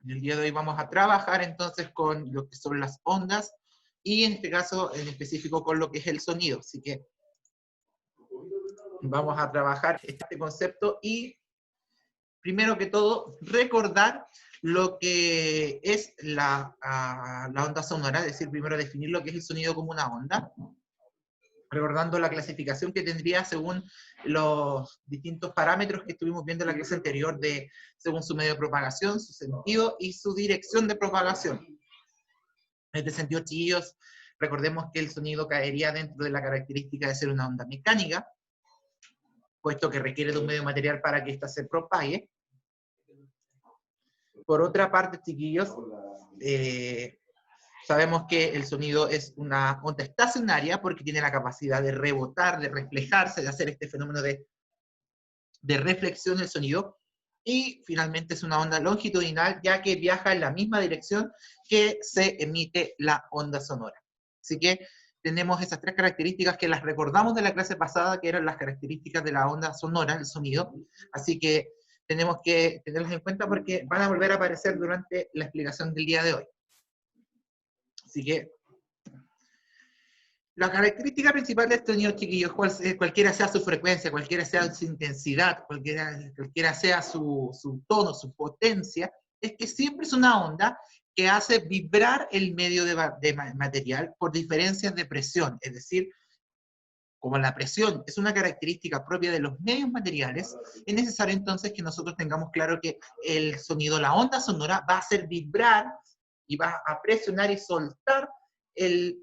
En el día de hoy vamos a trabajar entonces con lo que son las ondas y en este caso en específico con lo que es el sonido. Así que vamos a trabajar este concepto y primero que todo recordar lo que es la onda sonora, es decir, primero definir lo que es el sonido como una onda, recordando la clasificación que tendría según los distintos parámetros que estuvimos viendo en la clase anterior, según su medio de propagación, su sentido y su dirección de propagación. En este sentido, chiquillos, recordemos que el sonido caería dentro de la característica de ser una onda mecánica, puesto que requiere de un medio material para que ésta se propague. Por otra parte, chiquillos, sabemos que el sonido es una onda estacionaria porque tiene la capacidad de rebotar, de reflejarse, de hacer este fenómeno de reflexión del sonido. Y finalmente es una onda longitudinal, ya que viaja en la misma dirección que se emite la onda sonora. Así que tenemos esas tres características que las recordamos de la clase pasada, que eran las características de la onda sonora, el sonido. Así que tenemos que tenerlas en cuenta porque van a volver a aparecer durante la explicación del día de hoy. Así que la característica principal del sonido, chiquillos, cualquiera sea su frecuencia, cualquiera sea su intensidad, cualquiera sea su tono, su potencia, es que siempre es una onda que hace vibrar el medio de material por diferencias de presión. Es decir, como la presión es una característica propia de los medios materiales, es necesario entonces que nosotros tengamos claro que el sonido, la onda sonora, va a hacer vibrar y va a presionar y soltar el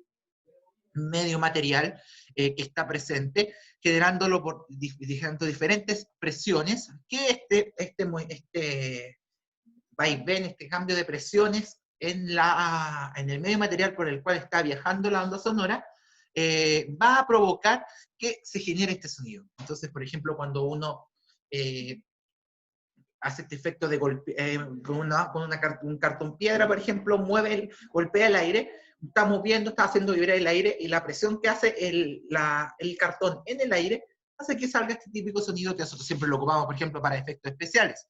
medio material que está presente, generándolo por diferentes presiones, que este vaivén, este cambio de presiones en el medio material por el cual está viajando la onda sonora, va a provocar que se genere este sonido. Entonces, por ejemplo, cuando uno hace este efecto de golpe, con un cartón piedra, por ejemplo, golpea el aire, está moviendo, está haciendo vibrar el aire, y la presión que hace el cartón en el aire hace que salga este típico sonido que nosotros siempre lo ocupamos, por ejemplo, para efectos especiales.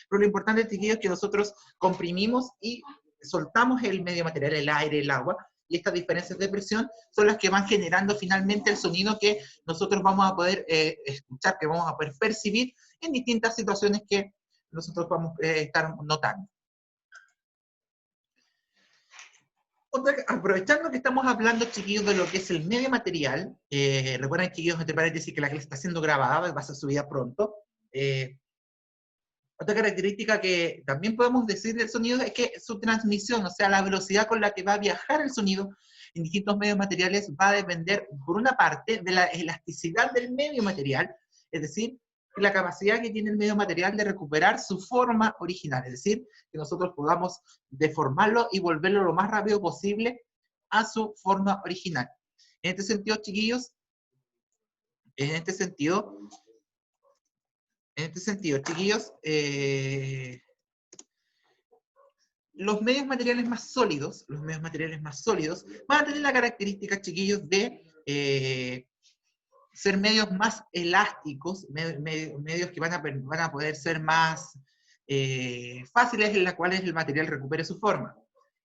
Pero lo importante, chiquillos, es que nosotros comprimimos y soltamos el medio material, el aire, el agua, y estas diferencias de presión son las que van generando finalmente el sonido que nosotros vamos a poder escuchar, que vamos a poder percibir en distintas situaciones que nosotros vamos a estar notando. Aprovechando que estamos hablando, chiquillos, de lo que es el medio material, recuerden, chiquillos, entre paréntesis, que la clase está siendo grabada, va a ser subida pronto. Otra característica que también podemos decir del sonido es que su transmisión, o sea, la velocidad con la que va a viajar el sonido en distintos medios materiales va a depender, por una parte, de la elasticidad del medio material, es decir, la capacidad que tiene el medio material de recuperar su forma original, es decir, que nosotros podamos deformarlo y volverlo lo más rápido posible a su forma original. En este sentido, chiquillos, chiquillos, los medios materiales más sólidos, van a tener la característica, chiquillos, de ser medios más elásticos, medios que van a poder ser más fáciles, en las cuales el material recupere su forma.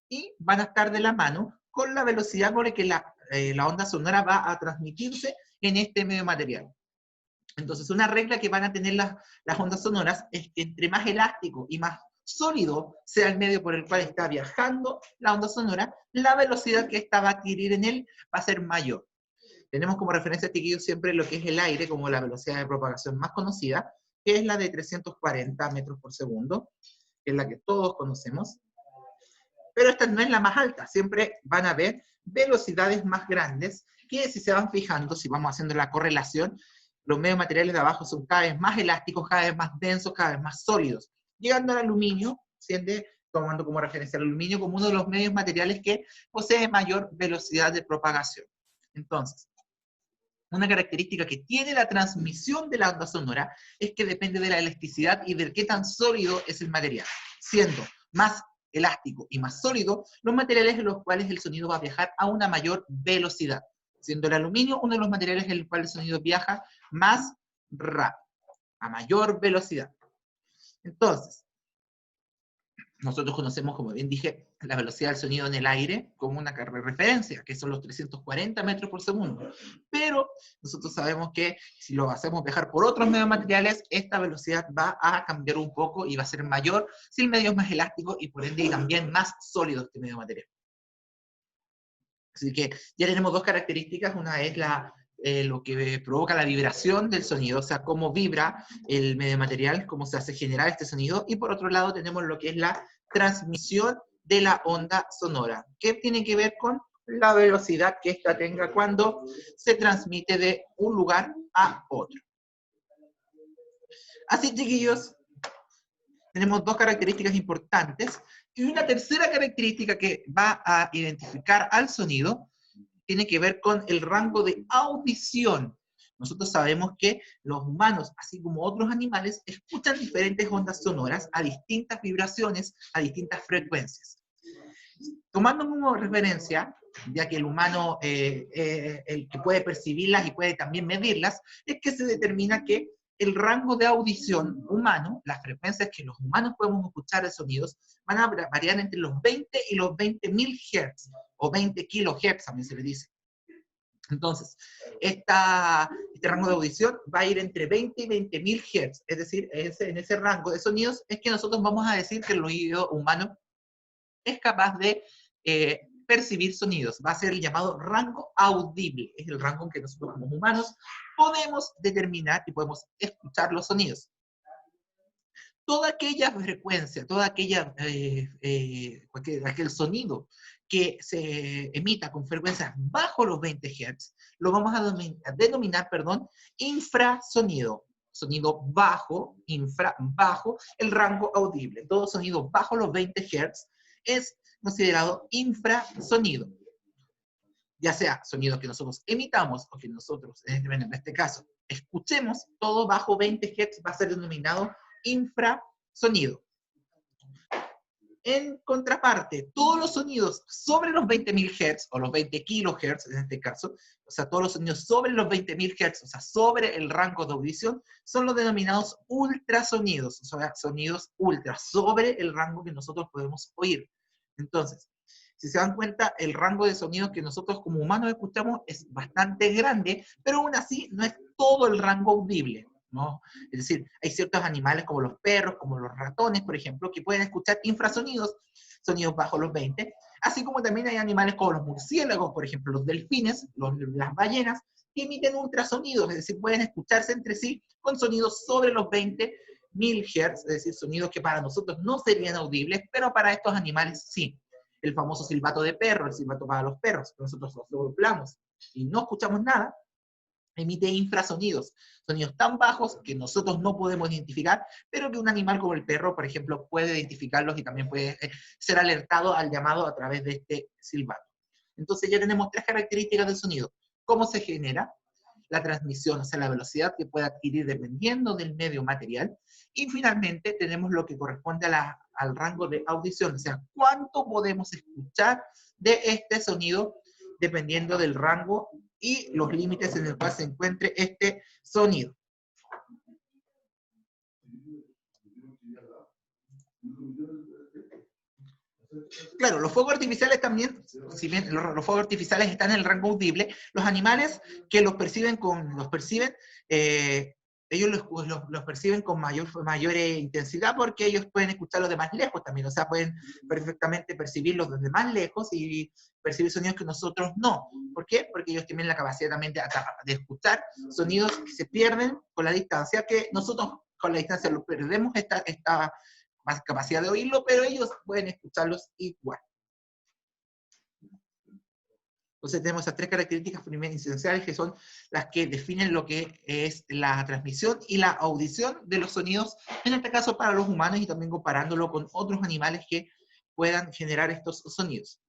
Y van a estar de la mano con la velocidad con la que la onda sonora va a transmitirse en este medio material. Entonces, una regla que van a tener las ondas sonoras es que entre más elástico y más sólido sea el medio por el cual está viajando la onda sonora, la velocidad que ésta va a adquirir en él va a ser mayor. Tenemos como referencia, chiquillos, siempre lo que es el aire como la velocidad de propagación más conocida, que es la de 340 metros por segundo, que es la que todos conocemos. Pero esta no es la más alta, siempre van a haber velocidades más grandes, que si se van fijando, si vamos haciendo la correlación, los medios materiales de abajo son cada vez más elásticos, cada vez más densos, cada vez más sólidos. Llegando al aluminio, tomando como referencia al aluminio como uno de los medios materiales que posee mayor velocidad de propagación. Entonces, una característica que tiene la transmisión de la onda sonora es que depende de la elasticidad y de qué tan sólido es el material. Siendo más elástico y más sólido, los materiales en los cuales el sonido va a viajar a una mayor velocidad. Siendo el aluminio uno de los materiales en el cual el sonido viaja más rápido, a mayor velocidad. Entonces, nosotros conocemos, como bien dije, la velocidad del sonido en el aire como una referencia, que son los 340 metros por segundo. Pero nosotros sabemos que si lo hacemos viajar por otros medios materiales, esta velocidad va a cambiar un poco y va a ser mayor si el medio es más elástico y por ende también más sólido este medio material. Así que ya tenemos dos características. Una es lo que provoca la vibración del sonido, o sea, cómo vibra el medio material, cómo se hace generar este sonido. Y por otro lado tenemos lo que es la transmisión de la onda sonora, que tiene que ver con la velocidad que ésta tenga cuando se transmite de un lugar a otro. Así, chiquillos, tenemos dos características importantes. Y una tercera característica que va a identificar al sonido tiene que ver con el rango de audición. Nosotros sabemos que los humanos, así como otros animales, escuchan diferentes ondas sonoras a distintas vibraciones, a distintas frecuencias. Tomando como referencia, ya que el humano, el que puede percibirlas y puede también medirlas, es que se determina que el rango de audición humano, las frecuencias que los humanos podemos escuchar de sonidos, van a variar entre los 20 y los 20.000 Hz, o 20 kilohertz también se le dice. Entonces, este rango de audición va a ir entre 20 y 20.000 Hz, es decir, en ese rango de sonidos es que nosotros vamos a decir que el oído humano es capaz de percibir sonidos. Va a ser el llamado rango audible. Es el rango en que nosotros como humanos podemos determinar y podemos escuchar los sonidos. Toda aquella frecuencia, aquel sonido que se emita con frecuencias bajo los 20 Hz, lo vamos a denominar, infrasonido. Sonido bajo, bajo el rango audible. Todo sonido bajo los 20 Hz es considerado infrasonido. Ya sea sonidos que nosotros emitamos o que nosotros, en este caso, escuchemos, todo bajo 20 Hz va a ser denominado infrasonido. En contraparte, todos los sonidos sobre los 20.000 Hz, o los 20 kHz en este caso, o sea, todos los sonidos sobre los 20.000 Hz, o sea, sobre el rango de audición, son los denominados ultrasonidos, o sea, sonidos ultra, sobre el rango que nosotros podemos oír. Entonces, si se dan cuenta, el rango de sonidos que nosotros como humanos escuchamos es bastante grande, pero aún así no es todo el rango audible, ¿no? Es decir, hay ciertos animales como los perros, como los ratones, por ejemplo, que pueden escuchar infrasonidos, sonidos bajo los 20, así como también hay animales como los murciélagos, por ejemplo, los delfines, las ballenas, que emiten ultrasonidos, es decir, pueden escucharse entre sí con sonidos sobre los 20.000 Hz, es decir, sonidos que para nosotros no serían audibles, pero para estos animales sí. El famoso silbato de perro, el silbato para los perros, que nosotros lo doblamos y no escuchamos nada, emite infrasonidos, sonidos tan bajos que nosotros no podemos identificar, pero que un animal como el perro, por ejemplo, puede identificarlos y también puede ser alertado al llamado a través de este silbato. Entonces ya tenemos tres características del sonido. Cómo se genera, la transmisión, o sea, la velocidad que puede adquirir dependiendo del medio material, y finalmente tenemos lo que corresponde al rango de audición, o sea, cuánto podemos escuchar de este sonido dependiendo del rango y los límites en el cual se encuentre este sonido. Claro, los fuegos artificiales también, si bien los fuegos artificiales están en el rango audible, los animales que los perciben, ellos los perciben con mayor intensidad porque ellos pueden escucharlos de más lejos también, o sea, pueden perfectamente percibirlos desde más lejos y percibir sonidos que nosotros no. ¿Por qué? Porque ellos tienen la capacidad también de escuchar sonidos que se pierden con la distancia, que nosotros con la distancia lo perdemos esta más capacidad de oírlo, pero ellos pueden escucharlos igual. Entonces tenemos esas tres características esenciales que son las que definen lo que es la transmisión y la audición de los sonidos, en este caso para los humanos y también comparándolo con otros animales que puedan generar estos sonidos.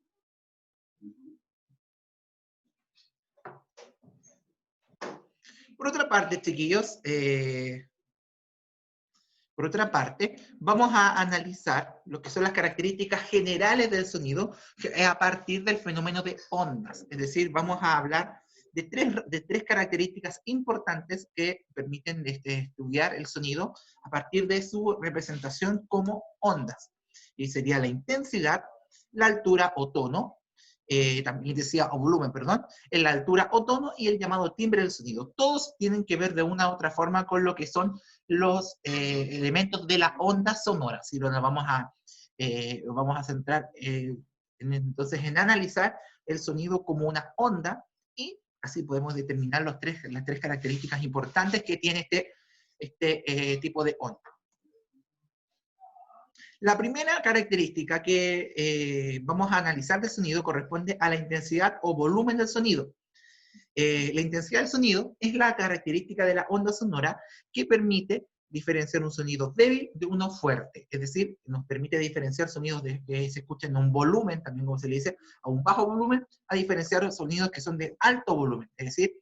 Por otra parte, chiquillos, por otra parte, vamos a analizar lo que son las características generales del sonido a partir del fenómeno de ondas. Es decir, vamos a hablar de tres características importantes que permiten estudiar el sonido a partir de su representación como ondas. y sería la intensidad, la altura o tono, también decía, o volumen, perdón, en la altura o tono y el llamado timbre del sonido. Todos tienen que ver de una u otra forma con lo que son los elementos de la onda sonora. Si nos vamos a centrar entonces en analizar el sonido como una onda y así podemos determinar las tres características importantes que tiene este tipo de onda. La primera característica que vamos a analizar del sonido corresponde a la intensidad o volumen del sonido. La intensidad del sonido es la característica de la onda sonora que permite diferenciar un sonido débil de uno fuerte. Es decir, nos permite diferenciar sonidos que se escuchan en un volumen, también como se le dice, a un bajo volumen, a diferenciar sonidos que son de alto volumen. Es decir,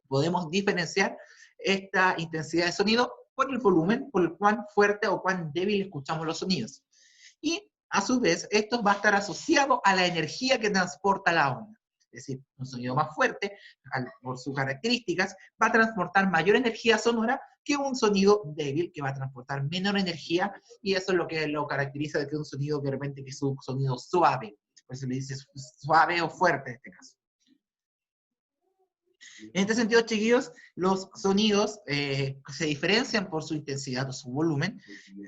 podemos diferenciar esta intensidad de sonido por el volumen, por el cuán fuerte o cuán débil escuchamos los sonidos. Y a su vez, esto va a estar asociado a la energía que transporta la onda. Es decir, un sonido más fuerte, por sus características, va a transportar mayor energía sonora que un sonido débil, que va a transportar menor energía, y eso es lo que lo caracteriza de que un sonido de repente que es un sonido suave. Por eso le dice suave o fuerte en este caso. En este sentido, chiquillos, los sonidos se diferencian por su intensidad o su volumen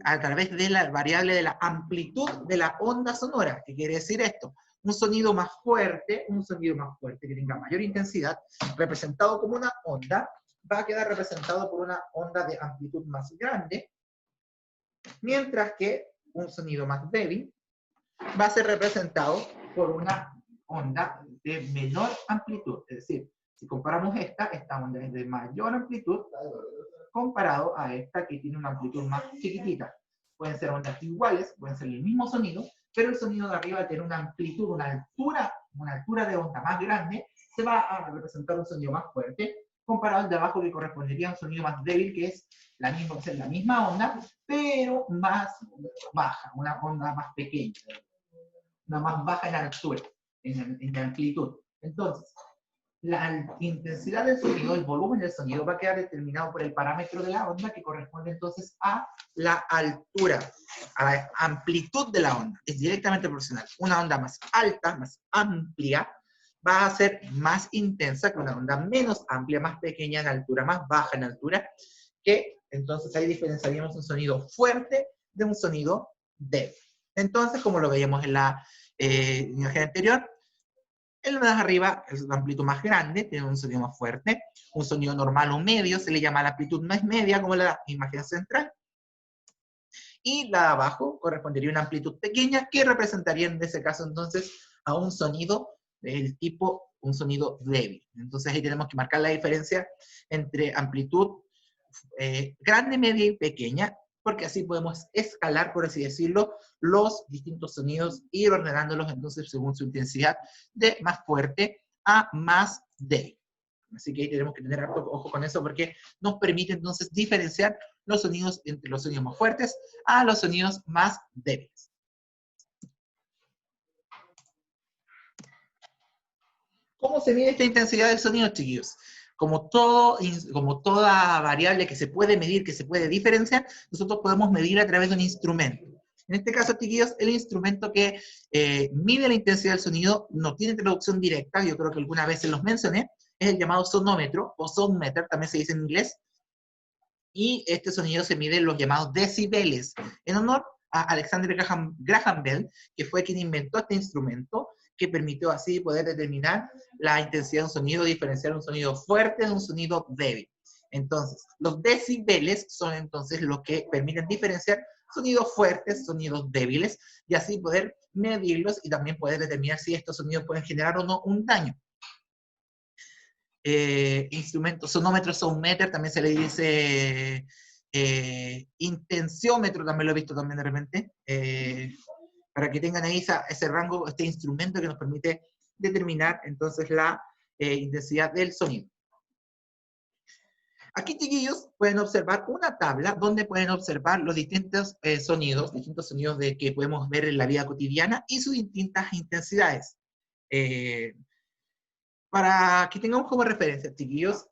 a través de la variable de la amplitud de la onda sonora. ¿Qué quiere decir esto? Un sonido más fuerte que tenga mayor intensidad, representado como una onda, va a quedar representado por una onda de amplitud más grande, mientras que un sonido más débil va a ser representado por una onda de menor amplitud. Es decir, si comparamos esta onda es de mayor amplitud comparado a esta que tiene una amplitud más chiquitita. Pueden ser ondas iguales, pueden ser el mismo sonido, pero el sonido de arriba tiene una amplitud, una altura de onda más grande, se va a representar un sonido más fuerte, comparado al de abajo que correspondería a un sonido más débil, que es la misma onda, pero más baja, una onda más pequeña, una más baja en altura, en amplitud. Entonces, la intensidad del sonido, el volumen del sonido, va a quedar determinado por el parámetro de la onda que corresponde entonces a la altura, a la amplitud de la onda. Es directamente proporcional. Una onda más alta, más amplia, va a ser más intensa que una onda menos amplia, más pequeña en altura, más baja en altura, que entonces ahí diferenciaríamos un sonido fuerte de un sonido débil. Entonces, como lo veíamos en la imagen anterior, el de arriba es la amplitud más grande, tiene un sonido más fuerte. Un sonido normal o medio se le llama la amplitud más media, como la imagen central. Y la de abajo correspondería a una amplitud pequeña, que representaría en ese caso entonces a un sonido del tipo, un sonido débil. Entonces ahí tenemos que marcar la diferencia entre amplitud grande, media y pequeña, porque así podemos escalar, por así decirlo, los distintos sonidos, ir ordenándolos entonces según su intensidad, de más fuerte a más débil. Así que ahí tenemos que tener harto ojo con eso, porque nos permite entonces diferenciar los sonidos entre los sonidos más fuertes a los sonidos más débiles. ¿Cómo se mide esta intensidad del sonido, chiquillos? Como toda variable que se puede medir, que se puede diferenciar, nosotros podemos medir a través de un instrumento. En este caso, chiquillos, el instrumento que mide la intensidad del sonido no tiene traducción directa, yo creo que alguna vez se los mencioné, es el llamado sonómetro, o soundmeter, también se dice en inglés, y este sonido se mide en los llamados decibeles, en honor a Alexander Graham Bell, que fue quien inventó este instrumento, que permitió así poder determinar la intensidad de un sonido, diferenciar un sonido fuerte de un sonido débil. Entonces, los decibeles son entonces los que permiten diferenciar sonidos fuertes, sonidos débiles, y así poder medirlos y también poder determinar si estos sonidos pueden generar o no un daño. Instrumentos, sonómetro, soundmeter, también se le dice intensiómetro, también lo he visto también de repente, para que tengan ahí ese rango, este instrumento que nos permite determinar entonces la intensidad del sonido. Aquí, chiquillos, pueden observar una tabla donde pueden observar los distintos sonidos que podemos ver en la vida cotidiana y sus distintas intensidades. Para que tengamos como referencia, chiquillos,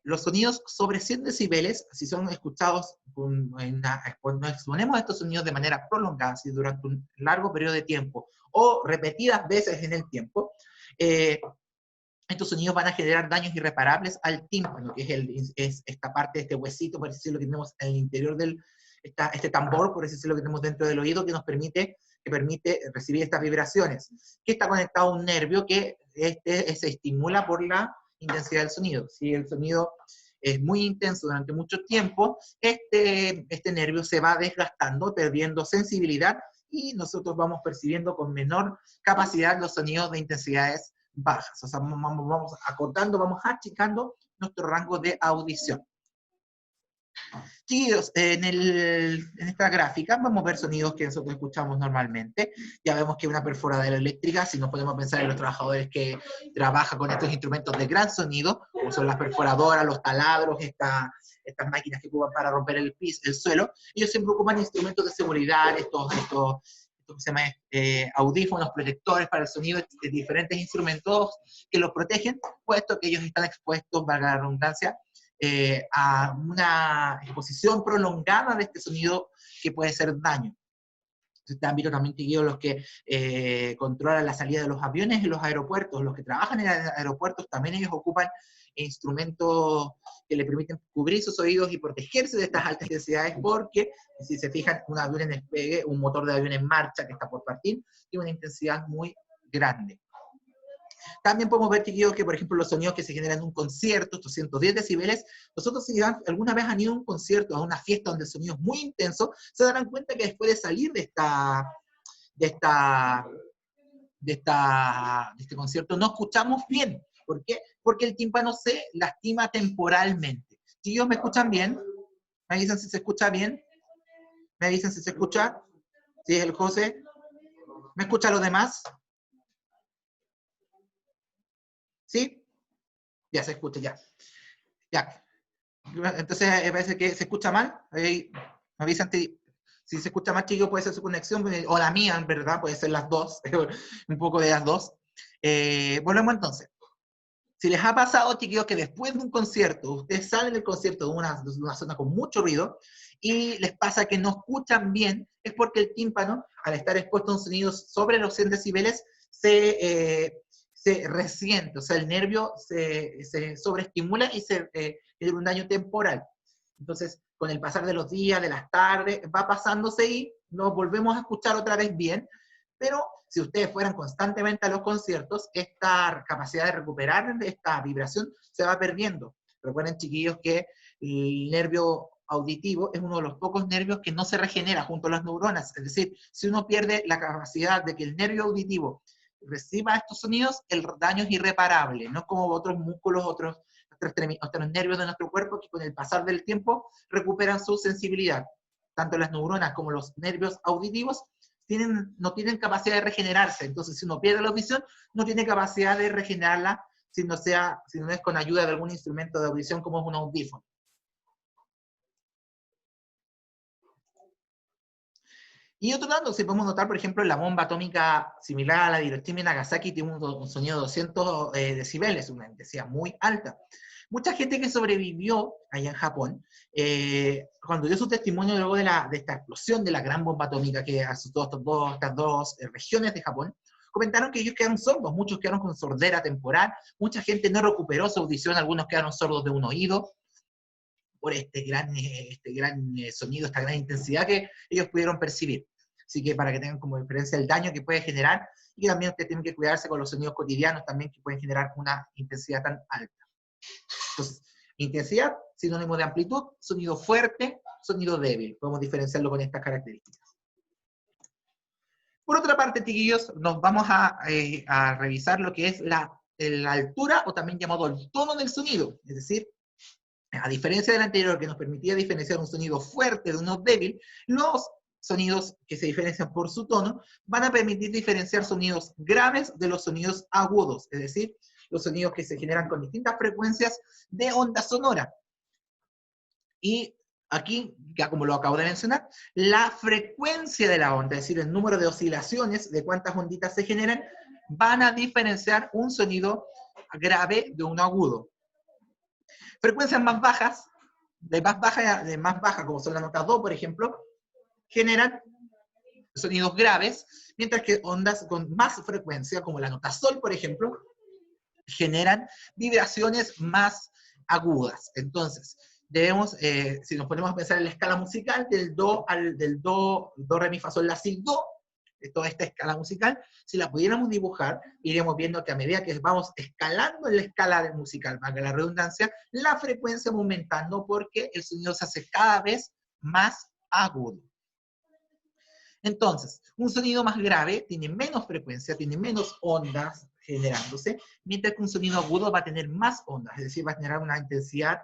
los sonidos sobre 100 decibeles, si son escuchados, cuando exponemos estos sonidos de manera prolongada, si durante un largo periodo de tiempo, o repetidas veces en el tiempo, estos sonidos van a generar daños irreparables al tímpano, que es esta parte de este huesito, por decirlo, que tenemos en el interior este tambor, por decirlo, que tenemos dentro del oído, que permite recibir estas vibraciones, que está conectado a un nervio que se estimula por la intensidad del sonido. Si el sonido es muy intenso durante mucho tiempo, este nervio se va desgastando, perdiendo sensibilidad, y nosotros vamos percibiendo con menor capacidad los sonidos de intensidades bajas. O sea, vamos acortando, vamos achicando nuestro rango de audición. Chiquillos, en esta gráfica vamos a ver sonidos que nosotros escuchamos normalmente. Ya vemos que una perforadora eléctrica, si nos podemos pensar en los trabajadores que trabajan con estos instrumentos de gran sonido, como son las perforadoras, los taladros, estas máquinas que ocupan para romper el suelo, ellos siempre ocupan instrumentos de seguridad, ¿cómo se llama? Audífonos, protectores para el sonido, de diferentes instrumentos que los protegen, puesto que ellos están expuestos, valga la redundancia, a una exposición prolongada de este sonido que puede ser daño. En este ámbito también te guío los que controlan la salida de los aviones en los aeropuertos, los que trabajan en aeropuertos, también ellos ocupan instrumentos que le permiten cubrir sus oídos y protegerse de estas altas intensidades, porque si se fijan, un avión en despegue, un motor de avión en marcha que está por partir, tiene una intensidad muy grande. También podemos ver, chiquillos, que por ejemplo los sonidos que se generan en un concierto, estos 110 decibeles, nosotros si alguna vez han ido a un concierto, a una fiesta donde el sonido es muy intenso, se darán cuenta que después de salir de este concierto no escuchamos bien. ¿Por qué? Porque el tímpano se lastima temporalmente. Chiquillos, ¿me escuchan bien? ¿Me avisan si se escucha bien? ¿Me avisan si se escucha? ¿Sí es el José? ¿Me escuchan los demás? ¿Sí? Ya se escucha, ya. Ya. Entonces, parece que se escucha mal. Ahí me avisan si se escucha mal, chico, puede ser su conexión, o la mía, en verdad, puede ser las dos, un poco de las dos. Volvemos entonces. Si les ha pasado, chiquillos, que después de un concierto, ustedes salen del concierto de una zona con mucho ruido, y les pasa que no escuchan bien, es porque el tímpano, al estar expuesto a un sonido sobre los 100 decibeles, se resiente, o sea, el nervio se sobreestimula y se genera un daño temporal. Entonces, con el pasar de los días, de las tardes, va pasándose y nos volvemos a escuchar otra vez bien, pero si ustedes fueran constantemente a los conciertos, esta capacidad de recuperar esta vibración se va perdiendo. Recuerden, chiquillos, que el nervio auditivo es uno de los pocos nervios que no se regenera junto a las neuronas. Es decir, si uno pierde la capacidad de que el nervio auditivo reciba estos sonidos, el daño es irreparable, no como otros músculos, otros nervios de nuestro cuerpo que con el pasar del tiempo recuperan su sensibilidad. Tanto las neuronas como los nervios auditivos no tienen capacidad de regenerarse. Entonces, si uno pierde la audición, no tiene capacidad de regenerarla si no es con ayuda de algún instrumento de audición como es un audífono. Y otro dato, si podemos notar, por ejemplo, la bomba atómica similar a la de Hiroshima y Nagasaki tiene un sonido de 200 decibeles, una intensidad muy alta. Mucha gente que sobrevivió allá en Japón, cuando dio su testimonio luego de esta explosión de la gran bomba atómica que asustó estas dos regiones de Japón, comentaron que ellos quedaron sordos, muchos quedaron con sordera temporal, mucha gente no recuperó su audición, algunos quedaron sordos de un oído, por este gran sonido, esta gran intensidad que ellos pudieron percibir. Así que para que tengan como diferencia el daño que puede generar, y también ustedes tienen que cuidarse con los sonidos cotidianos también que pueden generar una intensidad tan alta. Entonces, intensidad, sinónimo de amplitud, sonido fuerte, sonido débil. Podemos diferenciarlo con estas características. Por otra parte, chiquillos, nos vamos a revisar lo que es la altura, o también llamado el tono del sonido. Es decir, a diferencia del anterior, que nos permitía diferenciar un sonido fuerte de uno débil, los sonidos que se diferencian por su tono van a permitir diferenciar sonidos graves de los sonidos agudos, es decir, los sonidos que se generan con distintas frecuencias de onda sonora. Y aquí, ya como lo acabo de mencionar, la frecuencia de la onda, es decir, el número de oscilaciones, de cuántas onditas se generan, van a diferenciar un sonido grave de uno agudo. Frecuencias más bajas, de más baja, como son la nota do, por ejemplo, generan sonidos graves, mientras que ondas con más frecuencia, como la nota sol, por ejemplo, generan vibraciones más agudas. Entonces, debemos, si nos ponemos a pensar en la escala musical, del do, re, mi, fa, sol, la, si, do, toda esta escala musical, si la pudiéramos dibujar, iremos viendo que a medida que vamos escalando en la escala musical, valga la redundancia, la frecuencia va aumentando porque el sonido se hace cada vez más agudo. Entonces, un sonido más grave tiene menos frecuencia, tiene menos ondas generándose, mientras que un sonido agudo va a tener más ondas, es decir, va a generar una intensidad,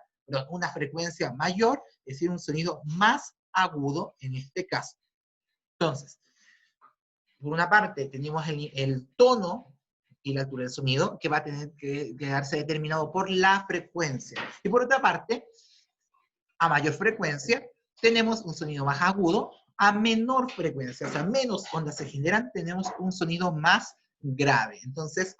una frecuencia mayor, es decir, un sonido más agudo en este caso. Entonces, por una parte tenemos el tono y la altura del sonido, que va a tener que quedarse determinado por la frecuencia. Y por otra parte, a mayor frecuencia, tenemos un sonido más agudo. A menor frecuencia, o sea, menos ondas se generan, tenemos un sonido más grave. Entonces,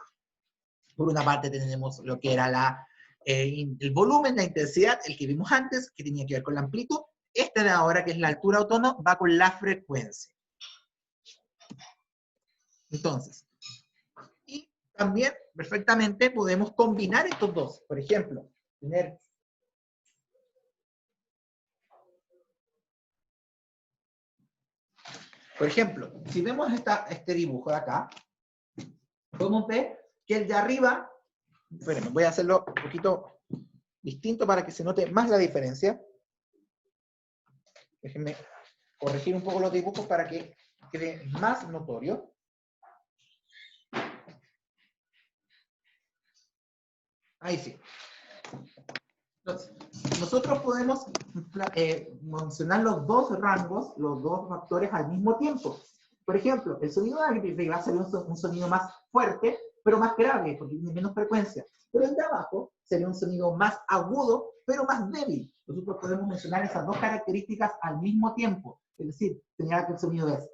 por una parte tenemos lo que era el volumen, la intensidad, el que vimos antes, que tenía que ver con la amplitud. Este de ahora, que es la altura o tono, va con la frecuencia. Entonces, y también perfectamente podemos combinar estos dos. Por ejemplo, tener... Por ejemplo, si vemos este dibujo de acá, podemos ver que el de arriba, bueno, voy a hacerlo un poquito distinto para que se note más la diferencia. Déjenme corregir un poco los dibujos para que quede más notorio. Ahí sí. Entonces, nosotros podemos mencionar los dos rangos, los dos factores al mismo tiempo. Por ejemplo, el sonido de arriba sería un sonido más fuerte, pero más grave, porque tiene menos frecuencia. Pero el de abajo sería un sonido más agudo, pero más débil. Nosotros podemos mencionar esas dos características al mismo tiempo. Es decir, señalar que el sonido es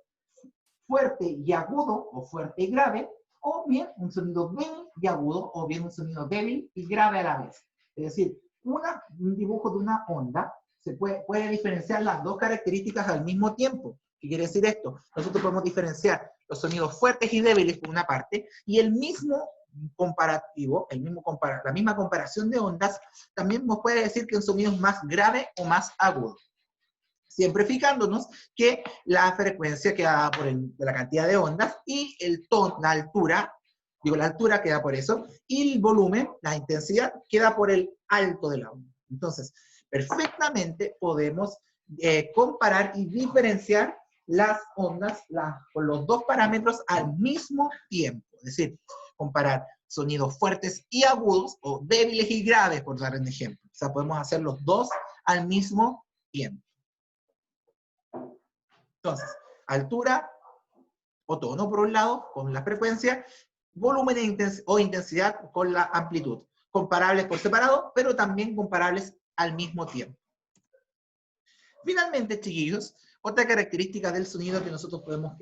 fuerte y agudo, o fuerte y grave, o bien un sonido débil y agudo, o bien un sonido débil y grave a la vez. Es decir, un dibujo de una onda se puede diferenciar las dos características al mismo tiempo. ¿Qué quiere decir esto? Nosotros podemos diferenciar los sonidos fuertes y débiles por una parte, y el mismo comparativo, la misma comparación de ondas, también nos puede decir que un sonido es más grave o más agudo. Siempre fijándonos que la frecuencia queda por la cantidad de ondas, y el tono, la altura queda por eso, y el volumen, la intensidad, queda por el alto de la onda. Entonces, perfectamente podemos comparar y diferenciar las ondas con los dos parámetros al mismo tiempo. Es decir, comparar sonidos fuertes y agudos, o débiles y graves, por dar un ejemplo. O sea, podemos hacer los dos al mismo tiempo. Entonces, altura o tono por un lado, con la frecuencia, volumen o intensidad con la amplitud. Comparables por separado, pero también comparables al mismo tiempo. Finalmente, chiquillos, otra característica del sonido que nosotros podemos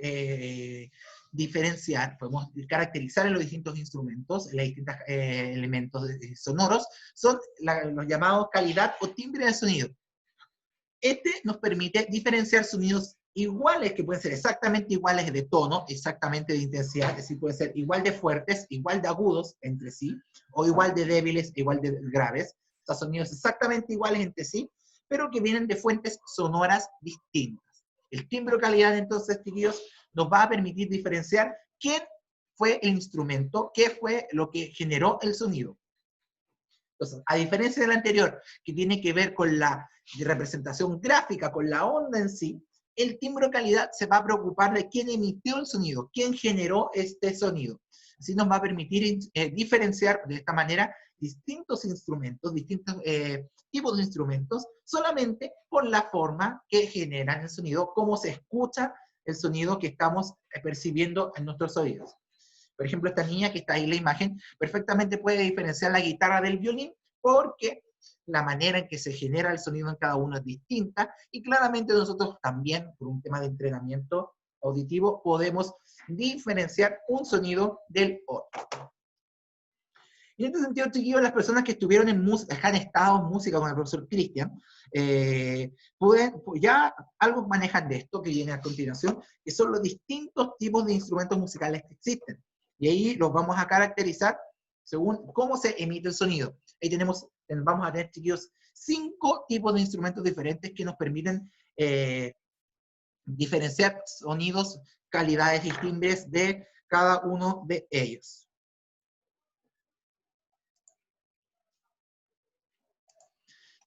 diferenciar, podemos caracterizar en los distintos instrumentos, en los distintos elementos sonoros, son los llamados calidad o timbre del sonido. Este nos permite diferenciar sonidos iguales, que pueden ser exactamente iguales de tono, exactamente de intensidad, es decir, pueden ser igual de fuertes, igual de agudos entre sí, o igual de débiles, igual de graves. O sea, sonidos exactamente iguales entre sí, pero que vienen de fuentes sonoras distintas. El timbre o calidad, entonces, chiquillos, nos va a permitir diferenciar quién fue el instrumento, qué fue lo que generó el sonido. Entonces, a diferencia del anterior, que tiene que ver con la representación gráfica, con la onda en sí, el timbre o calidad se va a preocupar de quién emitió el sonido, quién generó este sonido. Así nos va a permitir diferenciar de esta manera distintos instrumentos, distintos tipos de instrumentos, solamente por la forma que generan el sonido, cómo se escucha el sonido que estamos percibiendo en nuestros oídos. Por ejemplo, esta niña que está ahí en la imagen, perfectamente puede diferenciar la guitarra del violín, porque la manera en que se genera el sonido en cada uno es distinta, y claramente nosotros también, por un tema de entrenamiento auditivo, podemos diferenciar un sonido del otro. En este sentido, chiquillos, las personas que estuvieron en música, han estado en música con el profesor Cristian, ya algo manejan de esto que viene a continuación, que son los distintos tipos de instrumentos musicales que existen. Y ahí los vamos a caracterizar según cómo se emite el sonido. Ahí vamos a tener, chiquillos, 5 tipos de instrumentos diferentes que nos permiten diferenciar sonidos, calidades y timbres de cada uno de ellos.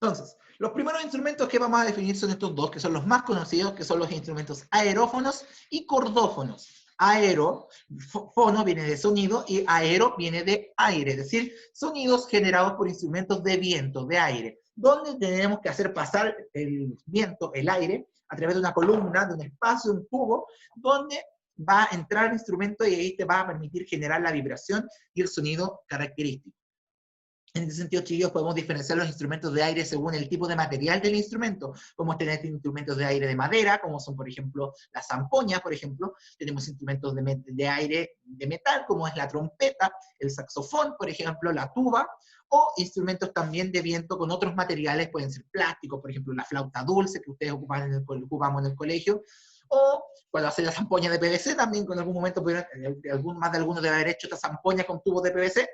Entonces, los primeros instrumentos que vamos a definir son estos dos, que son los más conocidos, que son los instrumentos aerófonos y cordófonos. Fono viene de sonido y aero viene de aire, es decir, sonidos generados por instrumentos de viento, de aire, donde tenemos que hacer pasar el viento, el aire, a través de una columna, de un espacio, un tubo, donde va a entrar el instrumento y ahí te va a permitir generar la vibración y el sonido característico. En ese sentido, chiquillos, podemos diferenciar los instrumentos de aire según el tipo de material del instrumento. Podemos tener instrumentos de aire de madera, como son, por ejemplo, la zampoña, por ejemplo. Tenemos instrumentos de aire de metal, como es la trompeta, el saxofón, por ejemplo, la tuba, o instrumentos también de viento con otros materiales, pueden ser plásticos, por ejemplo, la flauta dulce que ustedes ocupamos en el colegio, o cuando hacen la zampoña de PVC, también con algún momento, más de alguno debe haber hecho esta zampoña con tubos de PVC.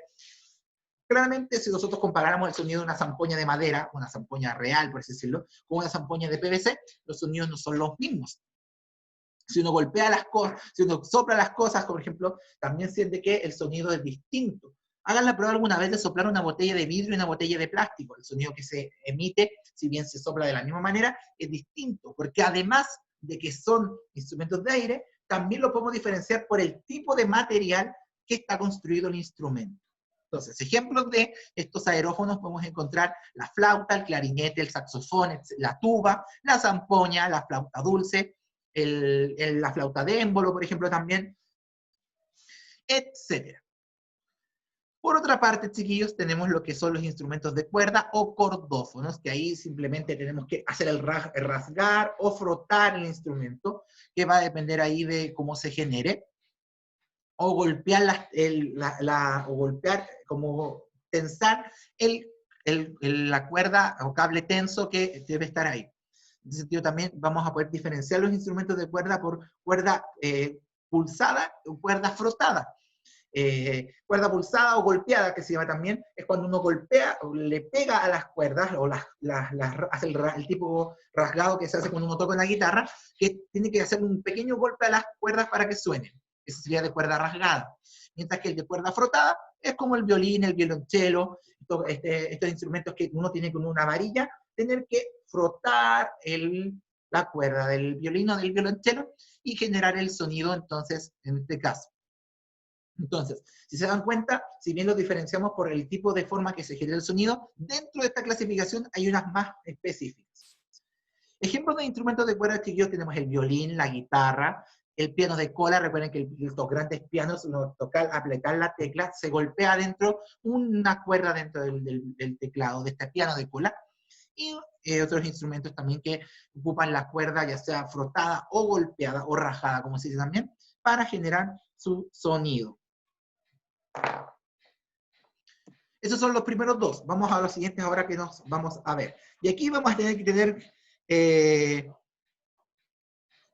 Claramente, si nosotros comparáramos el sonido de una zampoña de madera, una zampoña real, por así decirlo, con una zampoña de PVC, los sonidos no son los mismos. Si uno golpea las cosas, si uno sopla las cosas, por ejemplo, también siente que el sonido es distinto. Hagan la prueba alguna vez de soplar una botella de vidrio y una botella de plástico. El sonido que se emite, si bien se sopla de la misma manera, es distinto, porque además de que son instrumentos de aire, también lo podemos diferenciar por el tipo de material que está construido el instrumento. Entonces, ejemplos de estos aerófonos podemos encontrar la flauta, el clarinete, el saxofón, la tuba, la zampoña, la flauta dulce, la flauta de émbolo, por ejemplo, también, etc. Por otra parte, chiquillos, tenemos lo que son los instrumentos de cuerda o cordófonos, que ahí simplemente tenemos que hacer el rasgar o frotar el instrumento, que va a depender ahí de cómo se genere, o golpear, o golpear, como tensar la cuerda o cable tenso que debe estar ahí. En ese sentido también vamos a poder diferenciar los instrumentos de cuerda por cuerda pulsada o cuerda frotada. Cuerda pulsada o golpeada, que se llama también, es cuando uno golpea o le pega a las cuerdas, o hace el tipo rasgado que se hace cuando uno toca una guitarra, que tiene que hacer un pequeño golpe a las cuerdas para que suenen. Eso sería de cuerda rasgada. Mientras que el de cuerda frotada es como el violín, el violonchelo, estos instrumentos que uno tiene con una varilla, tener que frotar la cuerda del violín o del violonchelo y generar el sonido, entonces, en este caso. Entonces, si se dan cuenta, si bien los diferenciamos por el tipo de forma que se genera el sonido, dentro de esta clasificación hay unas más específicas. Ejemplos de instrumentos de cuerda, chiquillos, tenemos el violín, la guitarra, el piano de cola. Recuerden que estos grandes pianos, apretar la tecla, se golpea dentro una cuerda dentro del teclado de este piano de cola. Y otros instrumentos también que ocupan la cuerda, ya sea frotada o golpeada o rajada, como se dice también, para generar su sonido. Esos son los primeros dos. Vamos a los siguientes ahora que nos vamos a ver. Y aquí vamos a tener que tener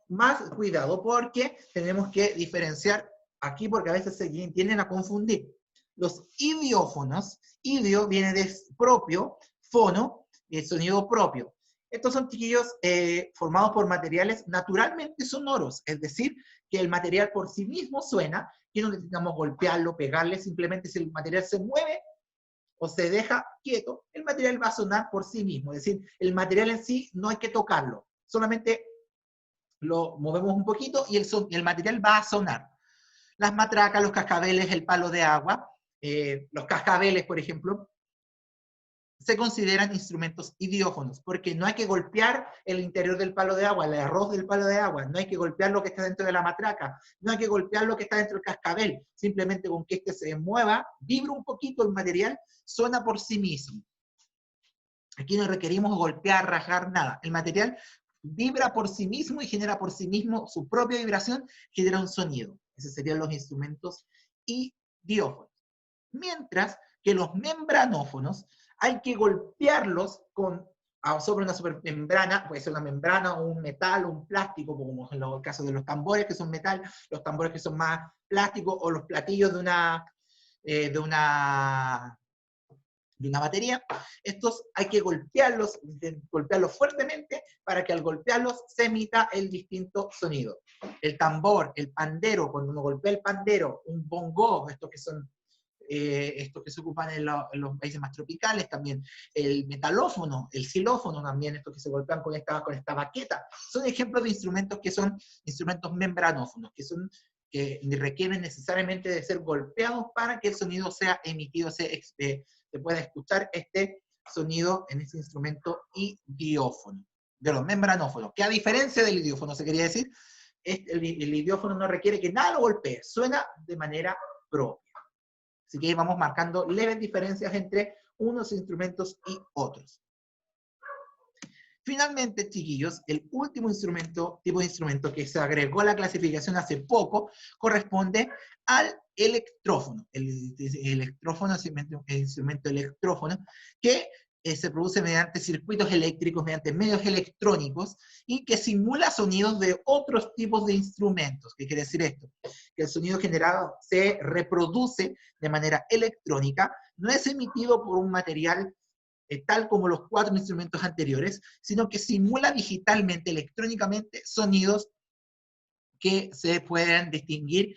más cuidado porque tenemos que diferenciar aquí porque a veces se tienden a confundir. Los idiófonos, idio viene de propio, fono, y el sonido propio. Estos son, chiquillos, formados por materiales naturalmente sonoros, es decir, que el material por sí mismo suena, que no necesitamos golpearlo, pegarle, simplemente si el material se mueve o se deja quieto, el material va a sonar por sí mismo, es decir, el material en sí no hay que tocarlo, solamente lo movemos un poquito y el material va a sonar. Las matracas, los cascabeles, el palo de agua, los cascabeles, por ejemplo, se consideran instrumentos idiófonos, porque no hay que golpear el interior del palo de agua, el arroz del palo de agua, no hay que golpear lo que está dentro de la matraca, no hay que golpear lo que está dentro del cascabel, simplemente con que este se mueva, vibra un poquito el material, suena por sí mismo. Aquí no requerimos golpear, rajar, nada. El material vibra por sí mismo y genera por sí mismo su propia vibración, genera un sonido. Esos serían los instrumentos idiófonos. Mientras que los membranófonos hay que golpearlos sobre una supermembrana, puede ser una membrana o un metal o un plástico, como en el caso de los tambores que son metal, los tambores que son más plásticos, o los platillos de una batería. Estos hay que golpearlos fuertemente para que al golpearlos se emita el distinto sonido. El tambor, el pandero, cuando uno golpea el pandero, un bongo, estos que se ocupan en los países más tropicales también, el metalófono, el xilófono también, estos que se golpean con esta baqueta, son ejemplos de instrumentos que son instrumentos membranófonos, que requieren necesariamente de ser golpeados para que el sonido sea emitido, se pueda escuchar este sonido en ese instrumento idiófono, de los membranófonos, que a diferencia del idiófono, se quería decir, el idiófono no requiere que nada lo golpee, suena de manera propia. Así que ahí vamos marcando leves diferencias entre unos instrumentos y otros. Finalmente, chiquillos, el último tipo de instrumento que se agregó a la clasificación hace poco corresponde al electrófono. El electrófono es el instrumento electrófono que se produce mediante circuitos eléctricos, mediante medios electrónicos, y que simula sonidos de otros tipos de instrumentos. ¿Qué quiere decir esto? Que el sonido generado se reproduce de manera electrónica, no es emitido por un material tal como los 4 instrumentos anteriores, sino que simula digitalmente, electrónicamente, sonidos que se pueden distinguir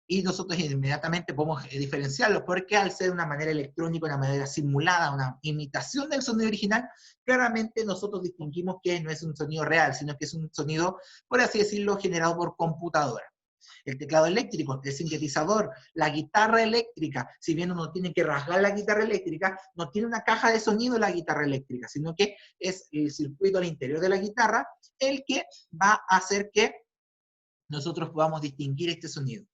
y nosotros inmediatamente podemos diferenciarlos, porque al ser una manera electrónica, una manera simulada, una imitación del sonido original, claramente nosotros distinguimos que no es un sonido real, sino que es un sonido, por así decirlo, generado por computadora. El teclado eléctrico, el sintetizador, la guitarra eléctrica, si bien uno tiene que rasgar la guitarra eléctrica, no tiene una caja de sonido la guitarra eléctrica, sino que es el circuito al interior de la guitarra el que va a hacer que nosotros podamos distinguir este sonido.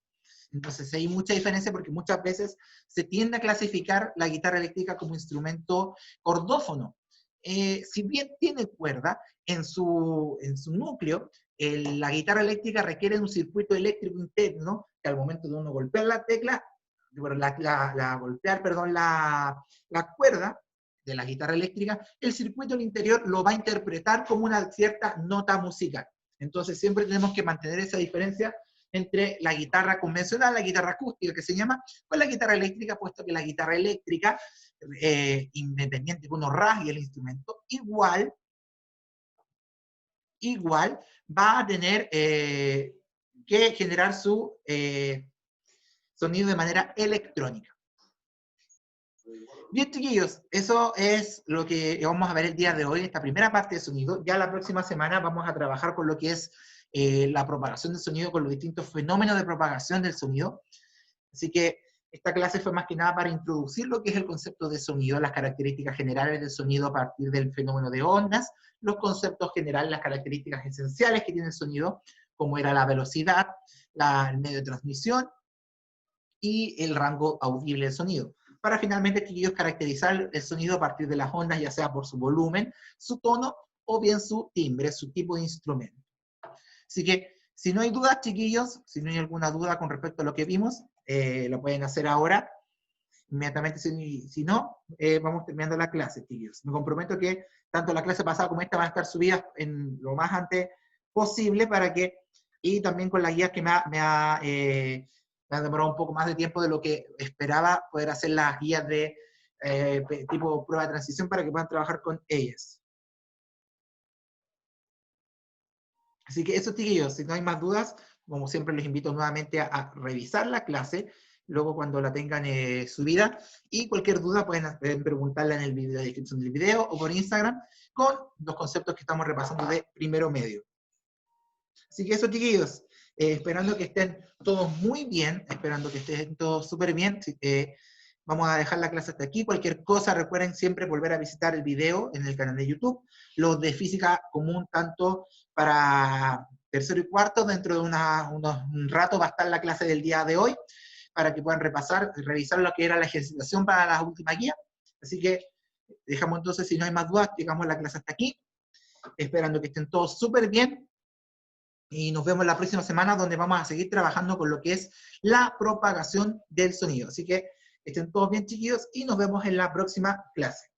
Entonces hay mucha diferencia porque muchas veces se tiende a clasificar la guitarra eléctrica como instrumento cordófono. Si bien tiene cuerda, en su núcleo, la guitarra eléctrica requiere un circuito eléctrico interno que al momento de uno golpear la tecla, la cuerda de la guitarra eléctrica, el circuito al interior lo va a interpretar como una cierta nota musical. Entonces siempre tenemos que mantener esa diferencia entre la guitarra convencional, la guitarra acústica que se llama, con la guitarra eléctrica, puesto que la guitarra eléctrica, independiente que uno rasgue el instrumento, igual va a tener que generar su sonido de manera electrónica. Bien, chiquillos, eso es lo que vamos a ver el día de hoy, esta primera parte de sonido. Ya la próxima semana vamos a trabajar con lo que es la propagación del sonido, con los distintos fenómenos de propagación del sonido. Así que esta clase fue más que nada para introducir lo que es el concepto de sonido, las características generales del sonido a partir del fenómeno de ondas, los conceptos generales, las características esenciales que tiene el sonido, como era la velocidad, el medio de transmisión y el rango audible del sonido, para finalmente, chiquillos, caracterizar el sonido a partir de las ondas, ya sea por su volumen, su tono, o bien su timbre, su tipo de instrumento. Así que, si no hay dudas, chiquillos, si no hay alguna duda con respecto a lo que vimos, lo pueden hacer ahora, inmediatamente. Si no, vamos terminando la clase, chiquillos. Me comprometo que tanto la clase pasada como esta van a estar subidas en lo más antes posible, y también con las guías que me ha demorado un poco más de tiempo de lo que esperaba, poder hacer las guías de tipo prueba de transición para que puedan trabajar con ellas. Así que eso, chiquillos, si no hay más dudas, como siempre les invito nuevamente a revisar la clase, luego cuando la tengan subida, y cualquier duda pueden preguntarla en la descripción del video o por Instagram, con los conceptos que estamos repasando de primero medio. Así que eso, chiquillos, esperando que estén todos muy bien, esperando que estén todos súper bien. Vamos a dejar la clase hasta aquí. Cualquier cosa, recuerden siempre volver a visitar el video en el canal de YouTube. Los de física común, tanto para tercero y cuarto, dentro de un rato va a estar la clase del día de hoy, para que puedan revisar lo que era la ejercitación para las últimas guías. Así que dejamos entonces, si no hay más dudas, dejamos la clase hasta aquí, esperando que estén todos súper bien. Y nos vemos la próxima semana, donde vamos a seguir trabajando con lo que es la propagación del sonido. Así que estén todos bien chiquillos y nos vemos en la próxima clase.